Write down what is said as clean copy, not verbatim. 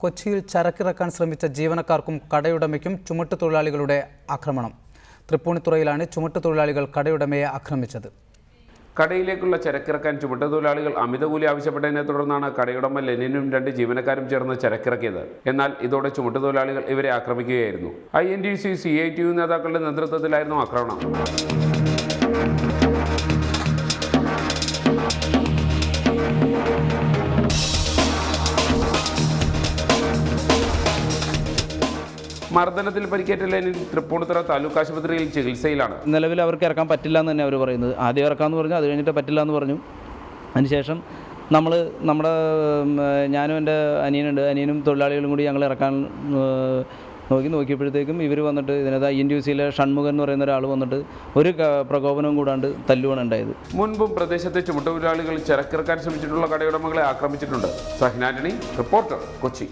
കൊച്ചിയിൽ ചരക്കിറക്കാൻ ശ്രമിച്ച ജീവനക്കാർക്കും കടയുടമയ്ക്കും ചുമട്ടുതൊഴിലാളികളുടെ ആക്രമണം. തൃപ്പൂണിത്തുറയിലാണ് ചുമട്ടുതൊഴിലാളികൾ കടയുടമയെ ആക്രമിച്ചത്. കടയിലേക്കുള്ള ചരക്കിറക്കാൻ ചുമട്ടുതൊഴിലാളികൾ അമിതകൂലി ആവശ്യപ്പെട്ടതിനെ തുടർന്നാണ് കടയുടമ ലെനിനും 2 ജീവനക്കാരും ചേർന്ന് ചരക്കിറക്കിയത്. എന്നാൽ ഇതോടെ ചുമട്ടുതൊഴിലാളികൾ ഇവരെ ആക്രമിക്കുകയായിരുന്നു. INTUC CITU നേതാക്കളുടെ നേതൃത്വത്തിലായിരുന്നു ആക്രമണം. മർദ്ദനത്തിൽ പരിക്കേറ്റ ലെനിൻ തൃപ്പൂണിത്തുറ താലൂക്ക് ആശുപത്രിയിൽ ചികിത്സയിലാണ്. നിലവിൽ അവർക്ക് ഇറക്കാൻ പറ്റില്ല എന്ന് തന്നെ അവർ പറയുന്നത്. ആദ്യം ഇറക്കാമെന്ന് പറഞ്ഞു, അത് കഴിഞ്ഞിട്ട് പറ്റില്ല എന്ന് പറഞ്ഞു. അതിനുശേഷം ഞാനും എൻ്റെ അനിയനും തൊഴിലാളികളും കൂടി ഞങ്ങൾ ഇറക്കാൻ നോക്കിയപ്പോഴത്തേക്കും ഇവർ വന്നിട്ട് ഇതിനകത്ത് INTUCയിലെ ഷൺമുഖൻ എന്ന് പറയുന്ന ഒരാൾ വന്നിട്ട് ഒരു പ്രകോപനവും കൂടാണ്ട് തല്ലുവാണ് ഉണ്ടായത്. മുൻപും പ്രദേശത്തെ ചുമട്ടുതൊഴിലാളികൾ ചരക്കിറക്കാൻ ശ്രമിച്ചിട്ടുള്ള കടയുടമകളെ ആക്രമിച്ചിട്ടുണ്ട്. സഹ്ന ആന്റണി, റിപ്പോർട്ടർ, കൊച്ചി.